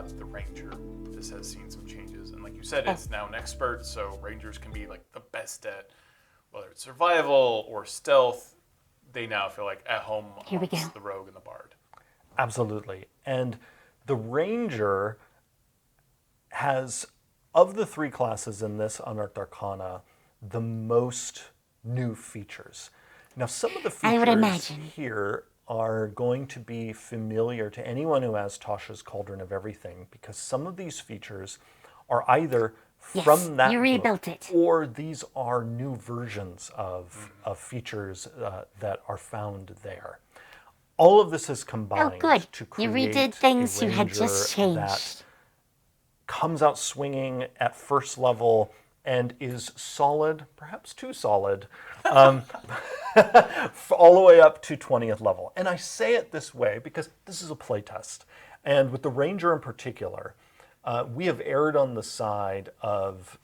the ranger. This has seen some changes, and like you said, it's now an expert, so rangers can be like the best at whether it's survival or stealth. They now feel like at home amongst the rogue and the bard. Absolutely. And the ranger has, of the three classes in this Unearthed Arcana, the most new features. Now, some of the features here are going to be familiar to anyone who has Tasha's Cauldron of Everything, because some of these features are either from that book, or these are new versions of features that are found there. All of this is combined to create you redid things a you had just changed. that comes out swinging at first level and is solid, perhaps too solid, all the way up to 20th level. And I say it this way because this is a playtest. And with the Ranger in particular, we have erred on the side of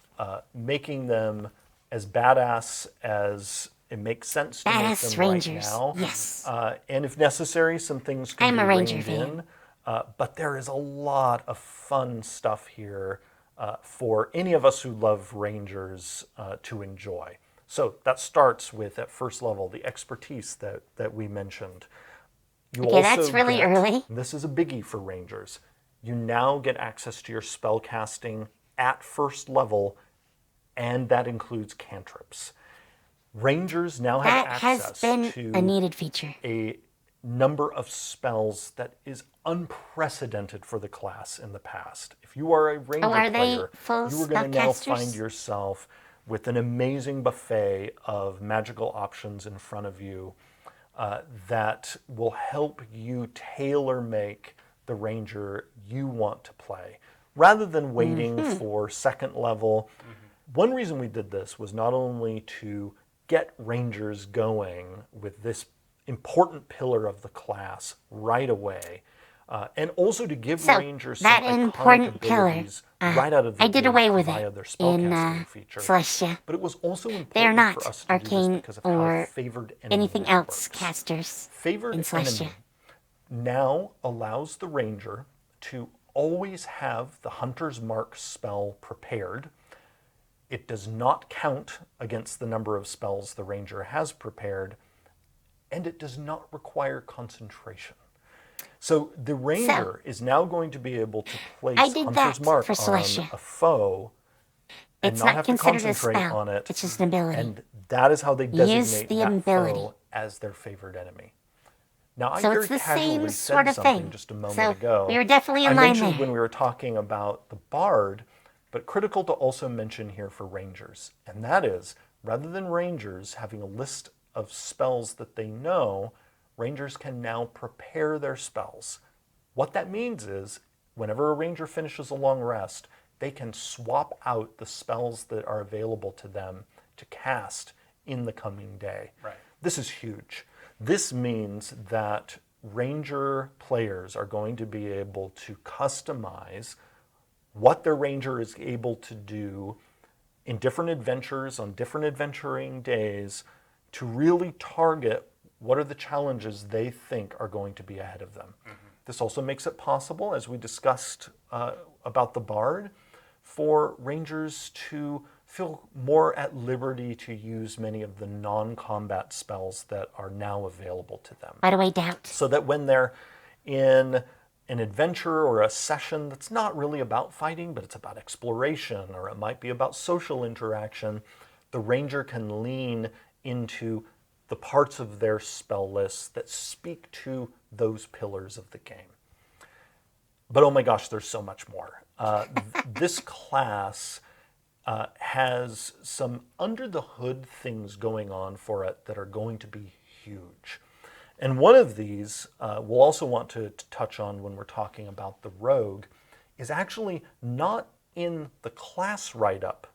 making them as badass as it makes sense to make them Rangers. right now. Yes. And if necessary, some things can be reined in. But there is a lot of fun stuff here for any of us who love Rangers to enjoy. So that starts with, at first level, the expertise that we mentioned. You also that's really early. This is a biggie for Rangers. You now get access to your spell casting at first level, and that includes cantrips. Rangers now have access to a needed feature. A number of spells that is unprecedented for the class in the past. If you are a Ranger player, you are going to now find yourself with an amazing buffet of magical options in front of you that will help you tailor-make the Ranger you want to play, rather than waiting for second level. One reason we did this was not only to get Rangers going with this important pillar of the class right away, and also to give Rangers some iconic abilities right out of the gate via their spellcasting feature. Celestia. But it was also important for us to do this because of how favored enemy anything else works. Casters Favored in Celestia enemy now allows the Ranger to always have the Hunter's Mark spell prepared. It does not count against the number of spells the Ranger has prepared, and it does not require concentration. So the Ranger is now going to be able to place Hunter's Mark on a foe and not have to concentrate on it. It's just an ability. And that is how they designate that foe as their favored enemy. Now, I very casually said something just a moment ago. We were definitely in line there. I mentioned when we were talking about the Bard, but critical to also mention here for Rangers. And that is, rather than Rangers having a list of spells that they know, Rangers can now prepare their spells. What that means is, whenever a Ranger finishes a long rest, they can swap out the spells that are available to them to cast in the coming day. Right. This is huge. This means that Ranger players are going to be able to customize what their Ranger is able to do in different adventures on different adventuring days to really target what are the challenges they think are going to be ahead of them. This also makes it possible, as we discussed about the Bard, for Rangers to feel more at liberty to use many of the non-combat spells that are now available to them. By the way, doubt. So that when they're in an adventure or a session that's not really about fighting, but it's about exploration, or it might be about social interaction, the Ranger can lean into the parts of their spell lists that speak to those pillars of the game. But oh my gosh, there's so much more. This class has some under-the-hood things going on for it that are going to be huge. And one of these we'll also want to touch on when we're talking about the Rogue is actually not in the class write-up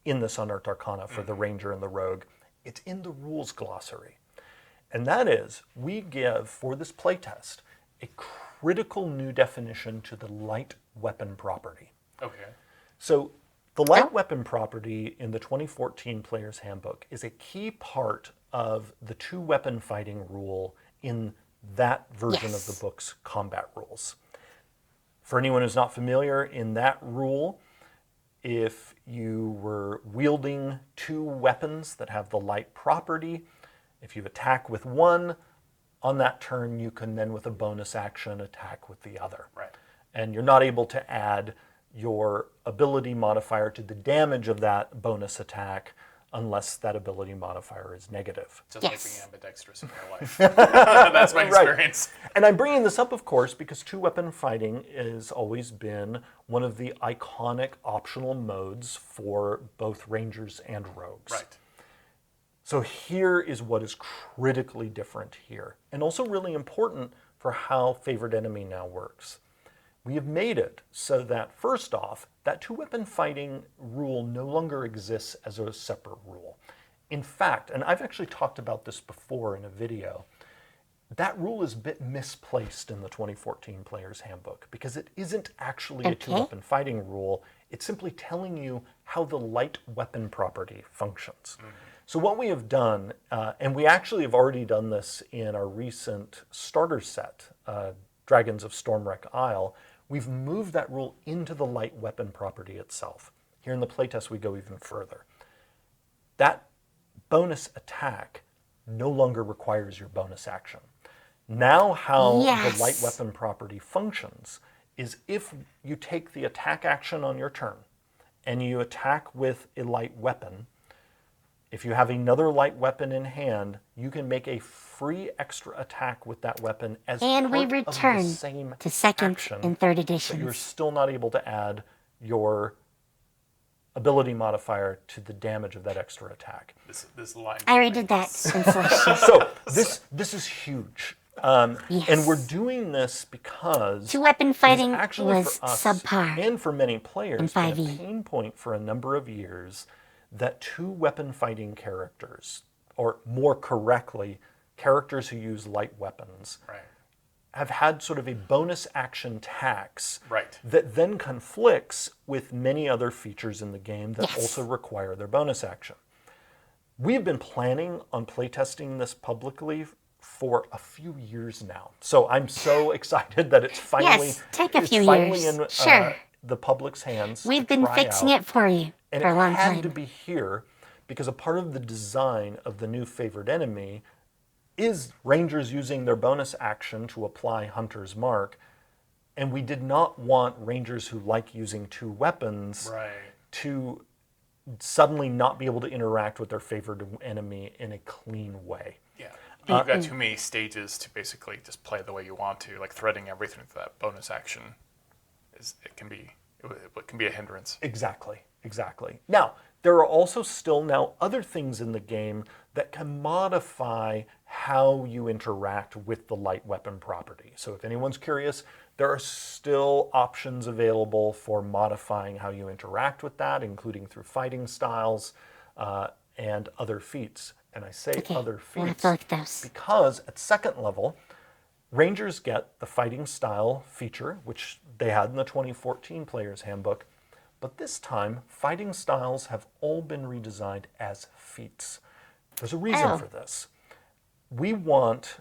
in this Unearthed Arcana for the Ranger and the Rogue. It's in the rules glossary. And that is, we give, for this playtest, a critical new definition to the light weapon property. Okay. So the light weapon property in the 2014 Player's Handbook is a key part of the two-weapon fighting rule in that version of the book's combat rules. For anyone who's not familiar, in that rule, if you were wielding 2 weapons that have the light property, if you attack with one, on that turn you can then with a bonus action attack with the other. Right. And you're not able to add your ability modifier to the damage of that bonus attack unless that ability modifier is negative. Just Yes. like being ambidextrous in real life. That's my experience. And I'm bringing this up, of course, because 2-weapon fighting has always been one of the iconic optional modes for both Rangers and Rogues. Right. So here is what is critically different here, and also really important for how Favored Enemy now works. We have made it so that, first off, that 2-weapon fighting rule no longer exists as a separate rule. In fact, and I've actually talked about this before in a video, that rule is a bit misplaced in the 2014 Player's Handbook because it isn't actually a 2-weapon fighting rule. It's simply telling you how the light weapon property functions. So what we have done, and we actually have already done this in our recent starter set, Dragons of Stormwreck Isle, we've moved that rule into the light weapon property itself. Here in the playtest, we go even further. That bonus attack no longer requires your bonus action. Now how the light weapon property functions is if you take the attack action on your turn and you attack with a light weapon, if you have another light weapon in hand, you can make a free extra attack with that weapon as And we part of return the same to second action, and third but you're editions. still not able to add your ability modifier to the damage of that extra attack. This line. I already did that in Celestial. So this is huge. And Yes. we're doing this because 2-weapon it is fighting actually was for us subpar and for many players in been a 5e. pain point for a number of years that 2-weapon fighting characters, or more correctly, characters who use light weapons, Right. have had sort of a bonus action tax Right. that then conflicts with many other features in the game that Yes. also require their bonus action. We've been planning on playtesting this publicly for a few years now. So I'm so excited that it's finally, Yes, take a few finally years. in Sure. The public's hands. We've to been try fixing out. it for you And for a it long had to time. be here because a part of the design of the new Favored Enemy is Rangers using their bonus action to apply Hunter's Mark. And we did not want Rangers who like using 2 weapons Right. to suddenly not be able to interact with their favored enemy in a clean way. Yeah. You've got too many stages to basically just play the way you want to. Like threading everything with that bonus action it can be a hindrance. Exactly. Now, there are also still now other things in the game that can modify how you interact with the light weapon property. So if anyone's curious, there are still options available for modifying how you interact with that, including through fighting styles and other feats. And I say other We'll have feats to look at those. because at second level, Rangers get the fighting style feature, which they had in the 2014 Player's Handbook. But this time, fighting styles have all been redesigned as feats. There's a reason for this. We want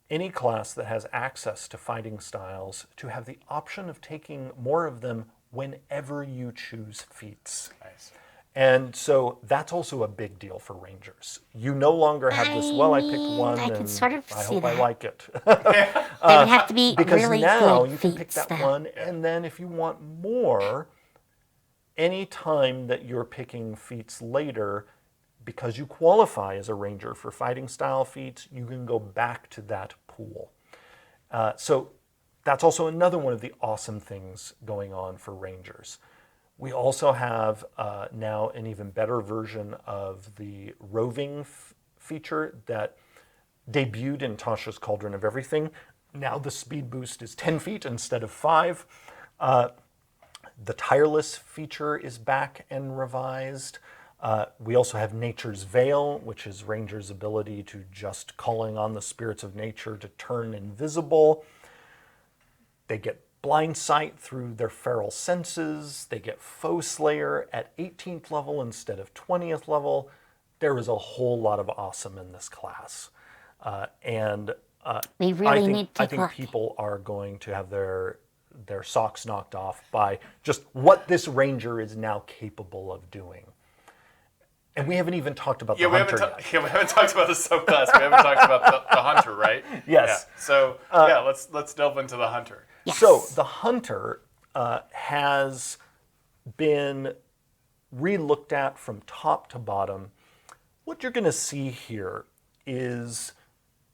any class that has access to fighting styles to have the option of taking more of them whenever you choose feats. Nice. And so that's also a big deal for Rangers. You no longer have this, well, I picked one I can and sort of I see hope I that. like it. They would have to be Because really now good you can pick feats, that though. one, and then if you want more, any time that you're picking feats later, because you qualify as a Ranger for fighting style feats, you can go back to that pool. So that's also another one of the awesome things going on for Rangers. We also have now an even better version of the roving feature that debuted in Tasha's Cauldron of Everything. Now the speed boost is 10 feet instead of 5. The tireless feature is back and revised. We also have Nature's Veil, which is Ranger's ability to just calling on the spirits of nature to turn invisible. They get blind sight through their feral senses. They get Foe Slayer at 18th level instead of 20th level. There is a whole lot of awesome in this class. We really need to I think look. people are going to have their their socks knocked off by just what this ranger is now capable of doing. And we haven't even talked about the hunter yet. Yeah, we haven't talked about the subclass. We haven't talked about the hunter, right? Yes. Yeah. So let's delve into the hunter. Yes. So the hunter has been re-looked at from top to bottom. What you're going to see here is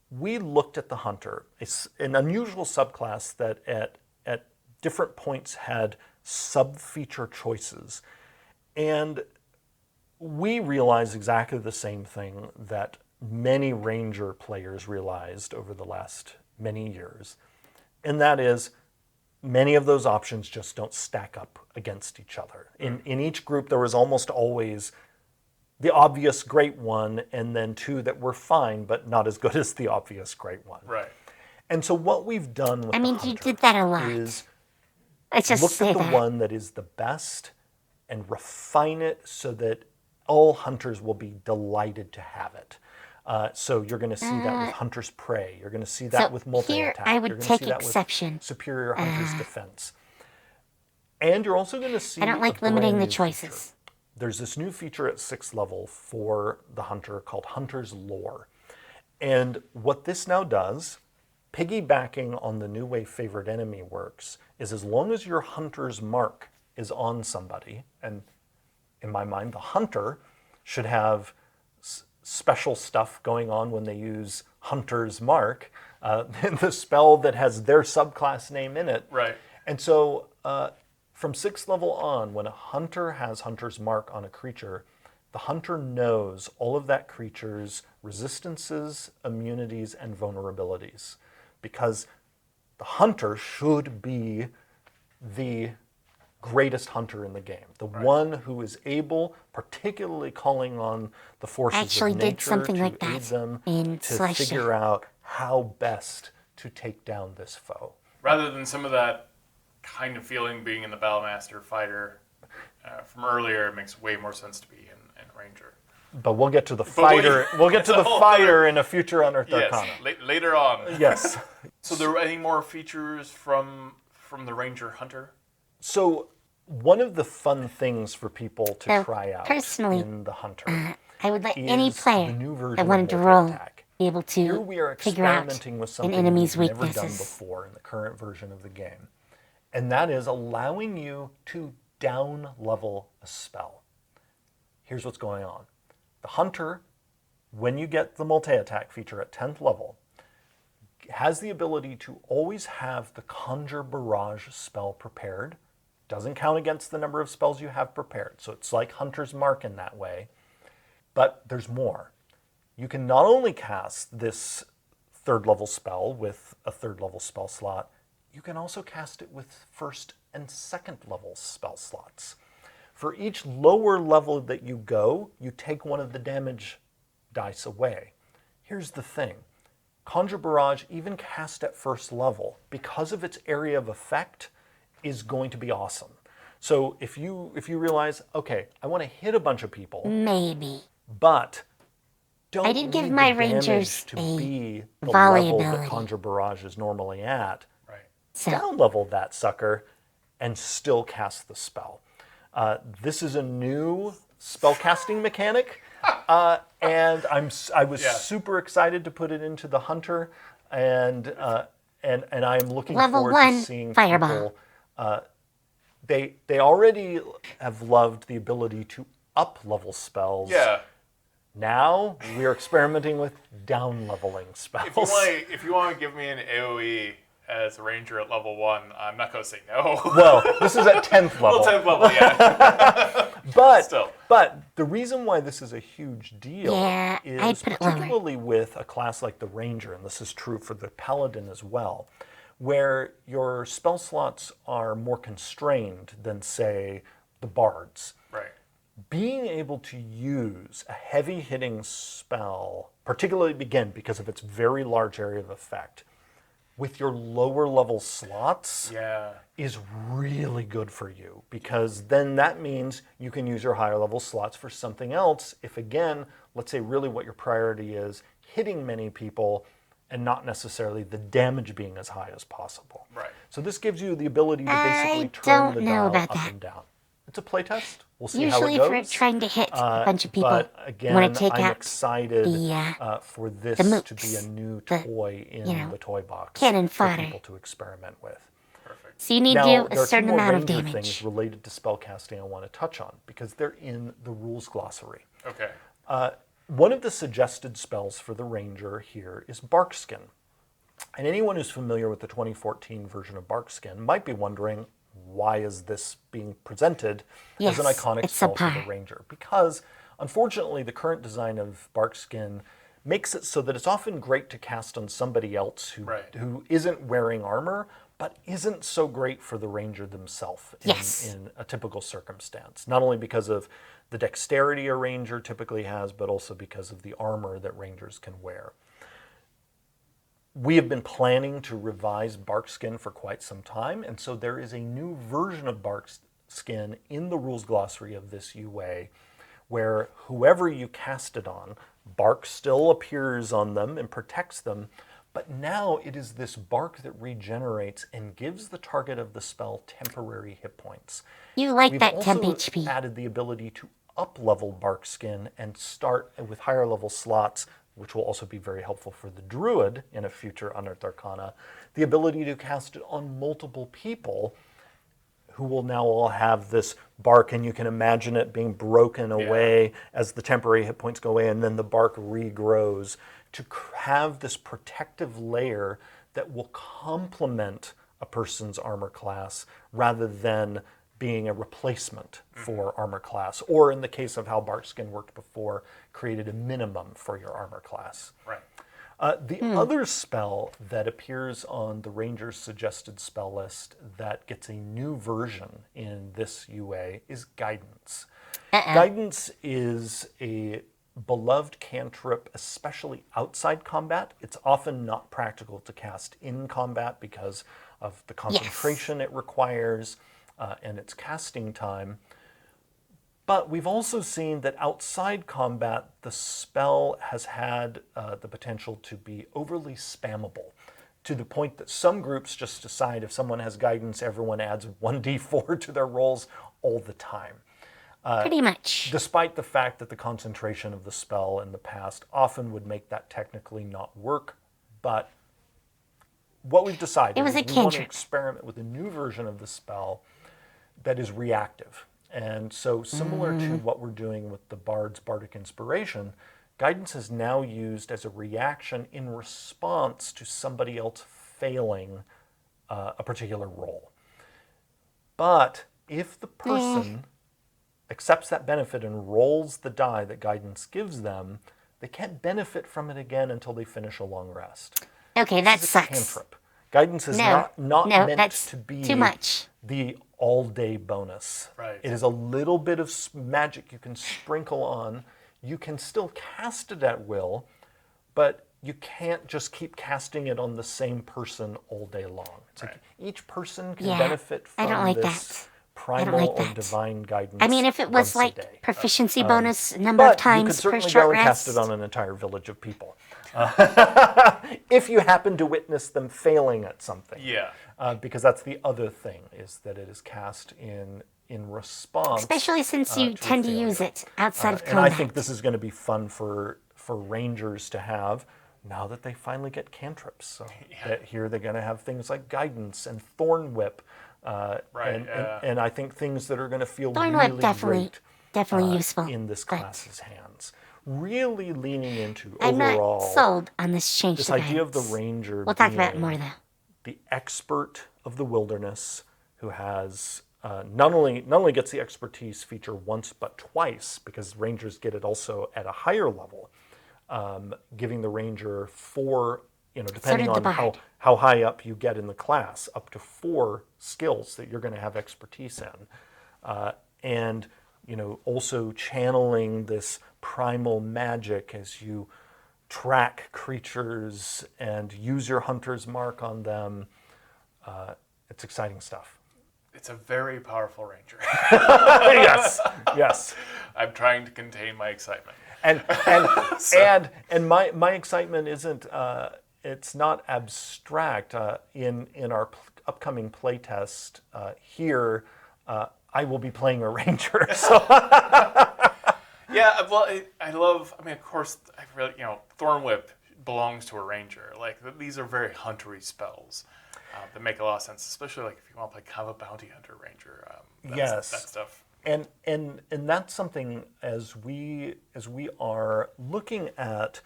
we looked at the hunter. It's an unusual subclass that at different points had sub-feature choices. And we realized exactly the same thing that many Ranger players realized over the last many years. And that is, many of those options just don't stack up against each other. In each group, there was almost always the obvious great one, and then two that were fine, but not as good as the obvious great one. Right. And so what we've done with the you hunter did that a lot. is Let's just look say at the that. one that is the best and refine it so that all hunters will be delighted to have it. So you're going to see that with Hunter's Prey. You're going to see that So with multi-attack. here I would You're gonna take see that exception. with Superior Hunter's Defense. And you're also going to see I don't like a brand limiting the new choices. feature. There's this new feature at 6th level for the Hunter called Hunter's Lore. And what this now does, piggybacking on the new way Favorite Enemy works, is as long as your Hunter's mark is on somebody, and in my mind, the Hunter should have special stuff going on when they use Hunter's mark, the spell that has their subclass name in it. Right. And so from 6th level on, when a hunter has Hunter's mark on a creature, the hunter knows all of that creature's resistances, immunities, and vulnerabilities. Because the hunter should be the greatest hunter in the game. The one who is able, particularly calling on the forces Actually of nature did something to like aid that them in to Celestia. figure out how best to take down this foe. Rather than some of that kind of feeling being in the Battlemaster fighter from earlier, it makes way more sense to be in Ranger. But we'll get to the fighter. We'll get to the fighter in a future Unearthed Arcana. Yes, later on. Yes. So there were any more features from the Ranger Hunter? So one of the fun things for people to So, try out personally, in the Hunter I would let any is player the new version that wanted to of roll multi-attack. be able Here we are to figure out experimenting with an something enemy's we've never done weaknesses. before in the current version of the game. And that is allowing you to down level a spell. Here's what's going on. The Hunter, when you get the multi-attack feature at 10th level, has the ability to always have the Conjure Barrage spell prepared. Doesn't count against the number of spells you have prepared. So it's like Hunter's Mark in that way. But there's more. You can not only cast this 3rd level spell with a 3rd level spell slot, you can also cast it with 1st and 2nd level spell slots. For each lower level that you go, you take one of the damage dice away. Here's the thing. Conjure Barrage, even cast at 1st level, because of its area of effect, is going to be awesome. So if you realize, okay, I want to hit a bunch of people, Maybe. but don't I did give need my the damage Rangers to a be the volley level that ability. Conjure Barrage is normally at. Right. So Down level that sucker and still cast the spell. This is a new spell casting mechanic, and I was super excited to put it into the Hunter, and I'm looking Level forward 1 to seeing fireball. people. They already have loved the ability to up level spells. Yeah. Now we're experimenting with down leveling spells. If you want to give me an AoE as a Ranger at level 1, I'm not going to say no. Well, this is at 10th level. Well, 10th level, yeah. But Still. But the reason why this is a huge deal Yeah, I'd is put it lower. particularly with a class like the Ranger, and this is true for the Paladin as well, where your spell slots are more constrained than, say, the Bards. Right. Being able to use a heavy-hitting spell, particularly, again, because of its very large area of effect, with your lower level slots Yeah. is really good for you, because then that means you can use your higher level slots for something else if, again, let's say really what your priority is, hitting many people and not necessarily the damage being as high as possible. Right. So this gives you the ability to basically I turn the don't know dial about up that. and down. It's a playtest. We'll see Usually how if it we're goes. trying to hit a bunch of people, But want again, to take I'm out excited for this mooks, to be a new the, toy in the toy box cannon for fodder. people to experiment with. Perfect. So you need Now, to do there a are two certain more amount of Ranger damage. things related to spellcasting I want to touch on because they're in the rules glossary. Okay. One of the suggested spells for the Ranger here is Barkskin. And anyone who's familiar with the 2014 version of Barkskin might be wondering, why is this being presented as an Yes, iconic it's spell for the subpar. Ranger? Because, unfortunately, the current design of Barkskin makes it so that it's often great to cast on somebody else who isn't wearing armor, but isn't so great for the Ranger themselves in a typical circumstance. Not only because of the dexterity a Ranger typically has, but also because of the armor that Rangers can wear. We have been planning to revise Barkskin for quite some time, and so there is a new version of Barkskin in the rules glossary of this UA, where whoever you cast it on, bark still appears on them and protects them, but now it is this bark that regenerates and gives the target of the spell temporary hit points. You like We've that temp also HP. added the ability to up-level Barkskin and start with higher level slots, which will also be very helpful for the Druid in a future Unearthed Arcana, the ability to cast it on multiple people who will now all have this bark, and you can imagine it being broken away as the temporary hit points go away, and then the bark regrows to have this protective layer that will complement a person's armor class rather than being a replacement for armor class, or in the case of how Barkskin worked before, created a minimum for your armor class. Right. The other spell that appears on the Ranger's suggested spell list that gets a new version in this UA is Guidance. Guidance is a beloved cantrip, especially outside combat. It's often not practical to cast in combat because of the concentration it requires and its casting time. But we've also seen that outside combat, the spell has had the potential to be overly spammable, to the point that some groups just decide if someone has Guidance, everyone adds 1d4 to their rolls all the time. Pretty much. Despite the fact that the concentration of the spell in the past often would make that technically not work. But what we've decided is we want to experiment with a new version of the spell that is reactive. And so similar to what we're doing with the Bard's Bardic Inspiration, Guidance is now used as a reaction in response to somebody else failing a particular roll. But if the person accepts that benefit and rolls the die that Guidance gives them, they can't benefit from it again until they finish a long rest. Okay, that This is a sucks. cantrip. Guidance is not meant that's to be too much. the all-day bonus. Right. It is a little bit of magic you can sprinkle on. You can still cast it at will, but you can't just keep casting it on the same person all day long. It's like each person can benefit from I don't like this that. primal or divine guidance. I mean, if it was once a like day. proficiency bonus number of But you times could per certainly short go and rest. cast it on an entire village of people. If you happen to witness them failing at something. Yeah. Because that's the other thing, is that it is cast in response. Especially since you tend to use it outside of combat. And I think this is going to be fun for Rangers to have now that they finally get cantrips. So that here they're going to have things like Guidance and Thorn Whip. And I think things that are going to feel Thorn really Whip great useful in this class's hands. Really leaning into I'm overall not sold on this change this to idea of the Guidance. Ranger We'll talk about it being more though. the expert of the wilderness who has not only gets the expertise feature once but twice, because Rangers get it also at a higher level, giving the Ranger four, depending on how high up you get in the class, up to 4 skills that you're going to have expertise in. And also channeling this primal magic as you track creatures and use your hunter's mark on them. It's exciting stuff. It's a very powerful Ranger. Yes. I'm trying to contain my excitement. And my excitement isn't it's not abstract. In our upcoming playtest here, I will be playing a ranger. So Yeah, well, I love. I mean, of course, I really, Thorn Whip belongs to a ranger. Like these are very huntery spells that make a lot of sense, especially like if you want to play kind of a bounty hunter ranger. Yes, that stuff. And that's something as we are looking at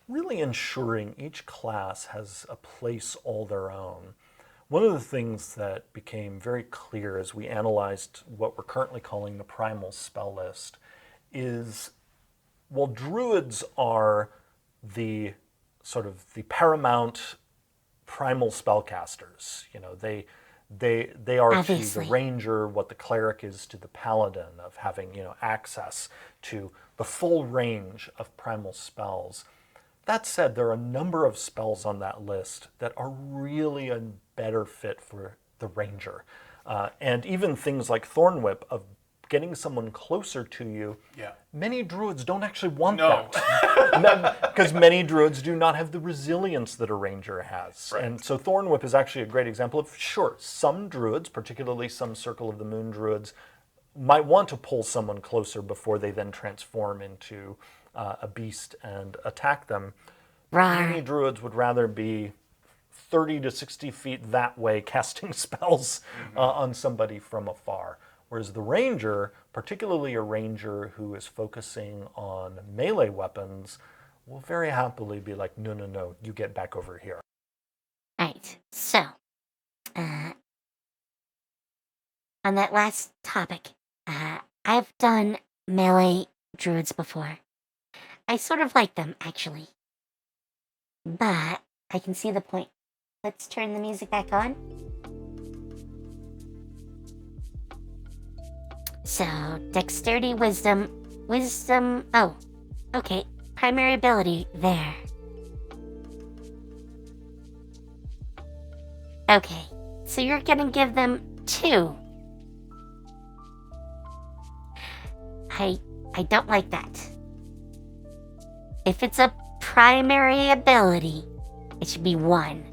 really ensuring each class has a place all their own. One of the things that became very clear as we analyzed what we're currently calling the primal spell list is, while druids are the sort of the paramount primal spellcasters, they are Obviously. to the ranger what the cleric is to the paladin, of having access to the full range of primal spells. That said, there are a number of spells on that list that are really a better fit for the ranger. And even things like Thorn Whip, of getting someone closer to you, Yeah. many druids don't actually want No. that. Because many druids do not have the resilience that a ranger has. Right. And so Thorn Whip is actually a great example of, sure, some druids, particularly some Circle of the Moon druids, might want to pull someone closer before they then transform into a beast and attack them. Many druids would rather be 30 to 60 feet that way casting spells on somebody from afar. Whereas the ranger, particularly a ranger who is focusing on melee weapons, will very happily be like, no, you get back over here. Right. So, on that last topic, I've done melee druids before. I sort of like them, actually. But I can see the point. Let's turn the music back on. So, dexterity, wisdom, oh, okay, primary ability, there. Okay, so you're gonna give them 2. I don't like that. If it's a primary ability, it should be 1.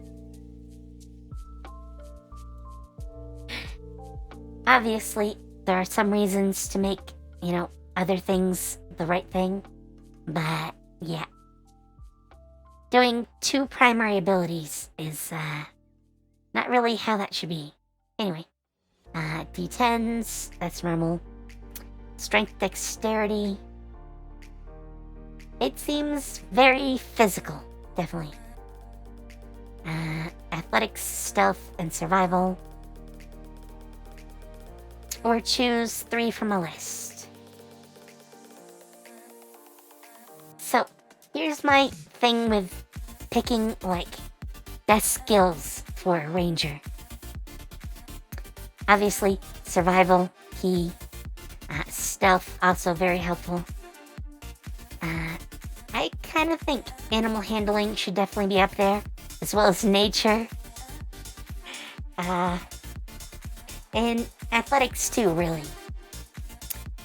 Obviously, there are some reasons to make, other things the right thing, but yeah. Doing 2 primary abilities is not really how that should be. Anyway, D10s, that's normal. Strength, dexterity. It seems very physical, definitely. Athletics, stealth, and survival. Or choose 3 from a list. So, here's my thing with picking, best skills for a ranger. Obviously, survival, key. Stealth, also very helpful. I kind of think animal handling should definitely be up there, as well as nature. And athletics too, really.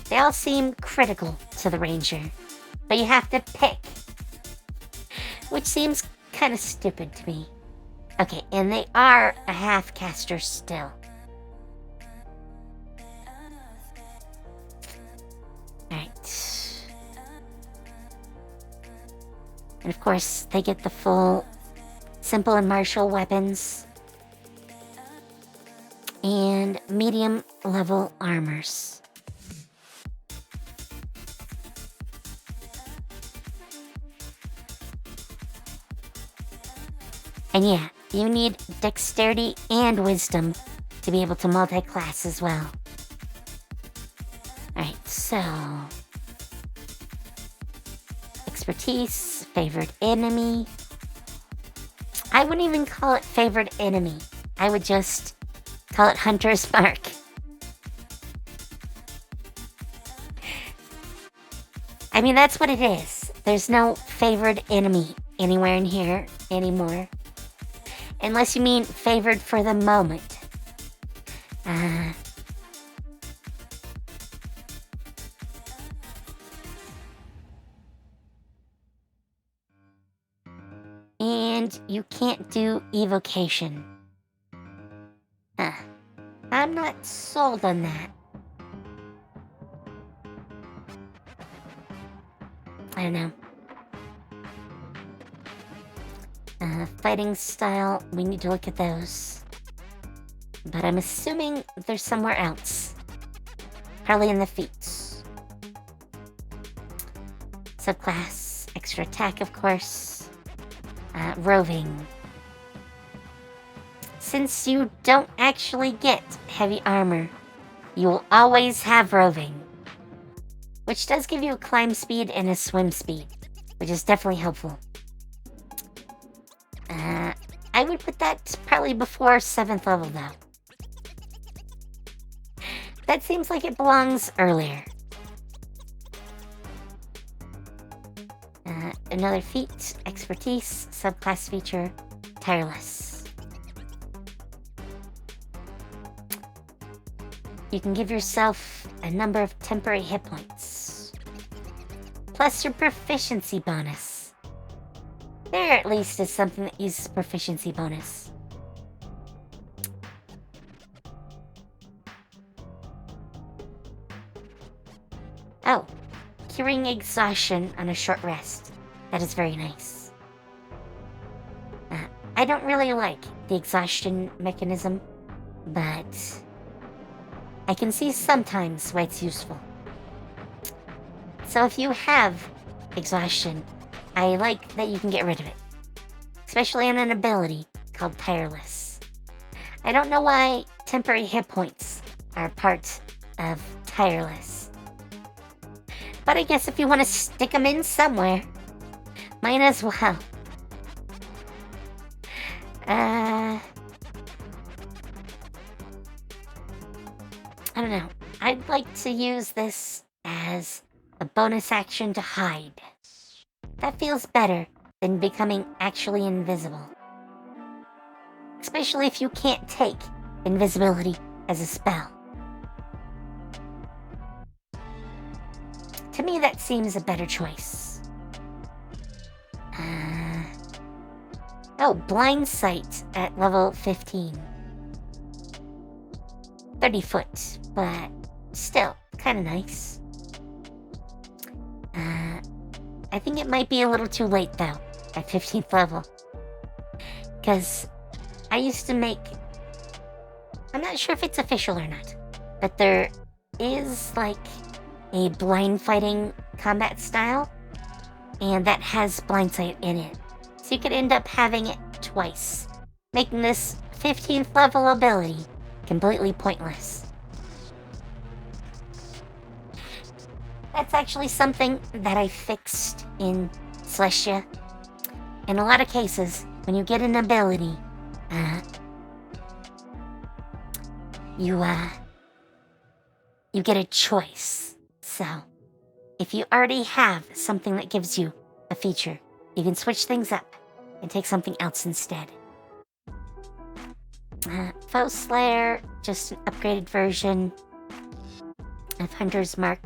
They all seem critical to the ranger, but you have to pick, which seems kind of stupid to me. Okay, and they are a half caster still. Alright. And of course, they get the full simple and martial weapons and medium level armors. And yeah, you need dexterity and wisdom to be able to multi-class as well. Alright, so expertise, favored enemy. I wouldn't even call it favored enemy. I would just call it Hunter's Mark. I mean, that's what it is. There's no favored enemy anywhere in here anymore. Unless you mean favored for the moment. And you can't do evocation. not sold on that. I don't know. Fighting style, we need to look at those. But I'm assuming they're somewhere else. Probably in the feats. Subclass, extra attack, of course. Roving. Since you don't actually get heavy armor, you will always have roving. Which does give you a climb speed and a swim speed, which is definitely helpful. I would put that probably before 7th level, though. That seems like it belongs earlier. Another feat, expertise, subclass feature, tireless. You can give yourself a number of temporary hit points, plus your proficiency bonus. There at least is something that uses proficiency bonus. Oh, curing exhaustion on a short rest. That is very nice. I don't really like the exhaustion mechanism, but I can see sometimes why it's useful. So if you have exhaustion, I like that you can get rid of it. Especially on an ability called tireless. I don't know why temporary hit points are part of tireless. But I guess if you want to stick them in somewhere, might as well. I don't know. I'd like to use this as a bonus action to hide. That feels better than becoming actually invisible. Especially if you can't take invisibility as a spell. To me, that seems a better choice. Oh, blind sight at level 15. 30 foot, but still, kind of nice. I think it might be a little too late, though, at 15th level. Because I used to make... I'm not sure if it's official or not, but there is, like, a blind fighting combat style, and that has blind sight in it. So you could end up having it twice, making this 15th level ability completely pointless. That's actually something that I fixed in Celestia. In a lot of cases, when you get an ability, you get a choice. So, if you already have something that gives you a feature, you can switch things up and take something else instead. Foe Slayer, just an upgraded version of Hunter's Mark.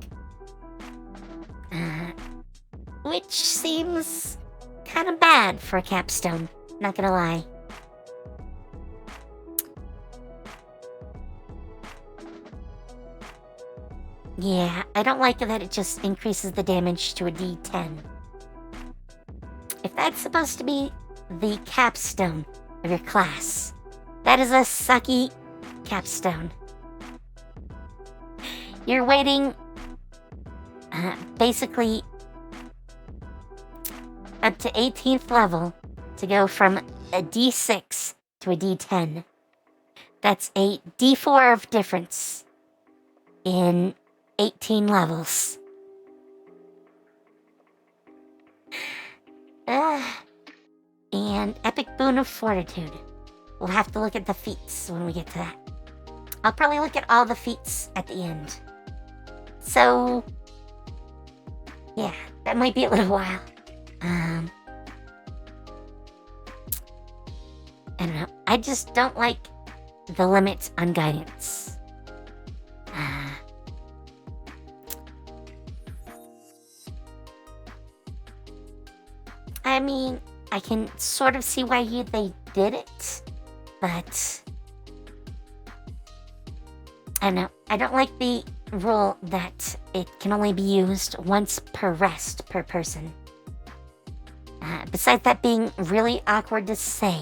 Which seems kind of bad for a capstone, not gonna lie. Yeah, I don't like that it just increases the damage to a D10. If that's supposed to be the capstone of your class, that is a sucky capstone. You're waiting basically up to 18th level to go from a D6 to a D10. That's a D4 of difference in 18 levels. And Epic Boon of Fortitude. We'll have to look at the feats when we get to that. I'll probably look at all the feats at the end. So, yeah, that might be a little while. I don't know. I just don't like the limit on guidance. I mean, I can sort of see why they did it, but I know. I don't like the rule that it can only be used once per rest per person. Besides that being really awkward to say,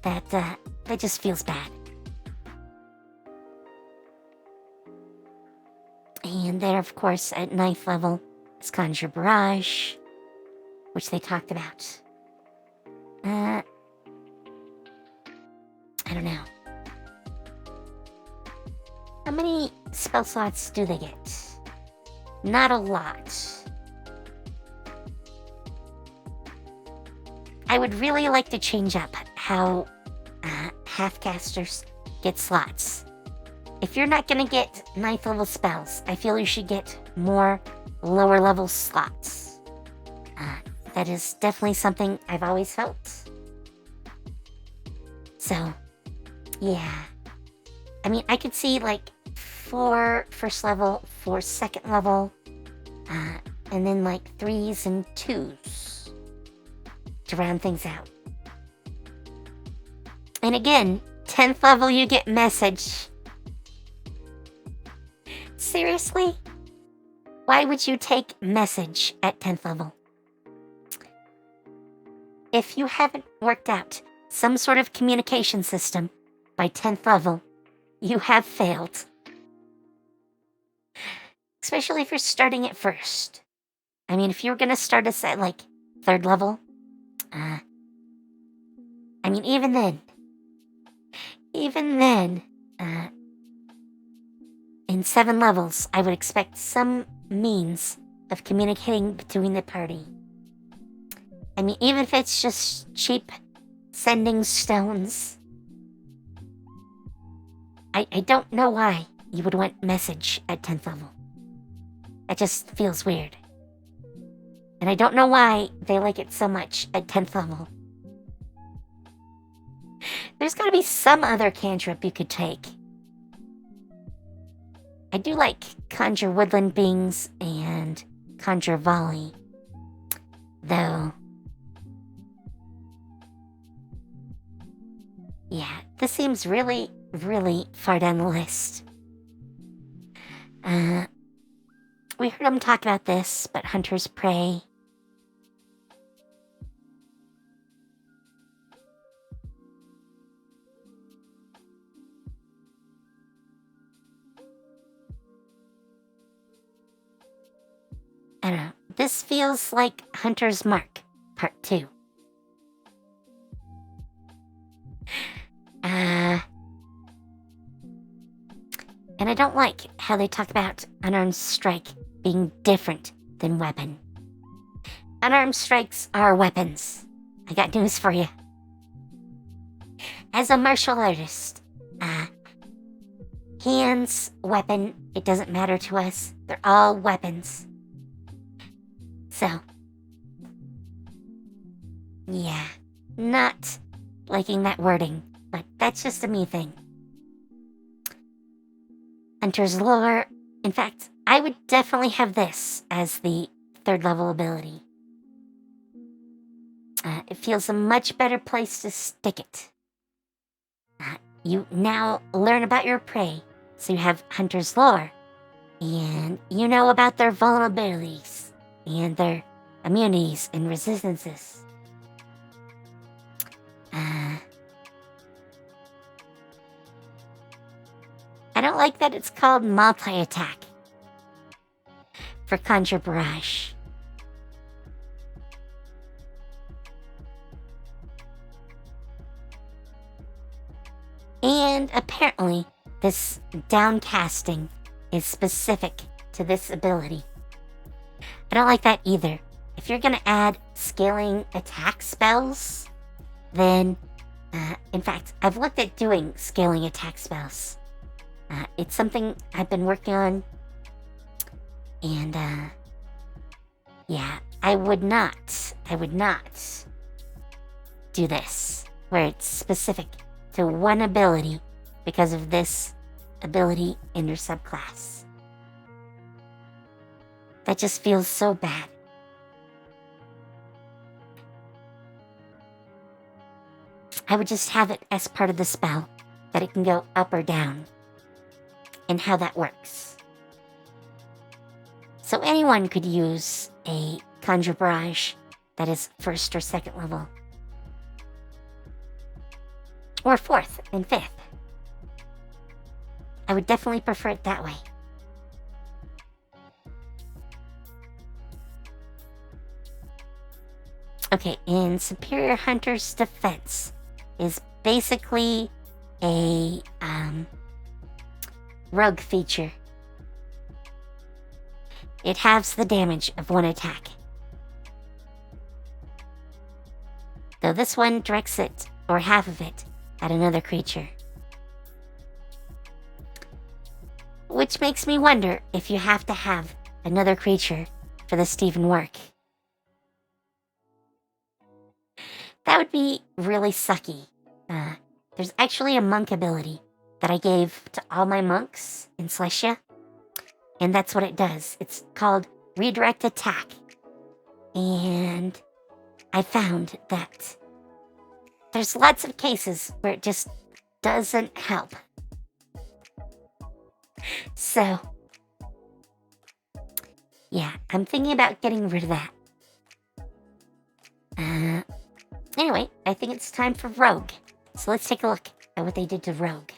that just feels bad. And there, of course, at 9th level is Conjure Barrage, which they talked about. I don't know. How many spell slots do they get? Not a lot. I would really like to change up how half-casters get slots. If you're not going to get 9th level spells, I feel you should get more lower level slots. That is definitely something I've always felt. So, yeah. I mean, I could see like 4 first level, 4 second level, and then like 3s and 2s to round things out. And again, 10th level you get message. Seriously? Why would you take message at 10th level? If you haven't worked out some sort of communication system by 10th level, you have failed. Especially if you're starting at first. I mean, if you were going to start us at like 3rd level, I mean, even then, in 7 levels, I would expect some means of communicating between the party. I mean, even if it's just cheap sending stones. I don't know why you would want message at 10th level. That just feels weird. And I don't know why they like it so much at 10th level. There's gotta be some other cantrip you could take. I do like Conjure Woodland Beings and Conjure Volley, though. Yeah, this seems really, really far down the list. We heard him talk about this, but Hunter's Prey. I don't know. This feels like Hunter's Mark, Part 2. And I don't like how they talk about unarmed strike being different than weapon. Unarmed strikes are weapons. I got news for you. As a martial artist, hands, weapon, it doesn't matter to us. They're all weapons. So, yeah, not liking that wording, but that's just a me thing. Hunter's Lore, in fact, I would definitely have this as the 3rd level ability. It feels a much better place to stick it. You now learn about your prey, so you have Hunter's Lore, and you know about their vulnerabilities, and their immunities and resistances. I don't like that it's called multi-attack for Conjure Barrage. And apparently, this downcasting is specific to this ability. I don't like that either. If you're going to add scaling attack spells, then, in fact, I've looked at doing scaling attack spells. It's something I've been working on, and, yeah, I would not do this, where it's specific to one ability because of this ability in your subclass. That just feels so bad. I would just have it as part of the spell, that it can go up or down, and how that works. So anyone could use a Conjure Barrage that is 1st or 2nd level. Or 4th and 5th. I would definitely prefer it that way. Okay, and Superior Hunter's Defense is basically a rogue feature. It halves the damage of one attack. Though this one directs it, or half of it, at another creature. Which makes me wonder if you have to have another creature for this to even work. That would be really sucky. There's actually a monk ability that I gave to all my monks in Celestia, and that's what it does. It's called Redirect Attack. And I found that there's lots of cases where it just doesn't help. So, yeah, I'm thinking about getting rid of that. Anyway, I think it's time for Rogue. So let's take a look at what they did to Rogue.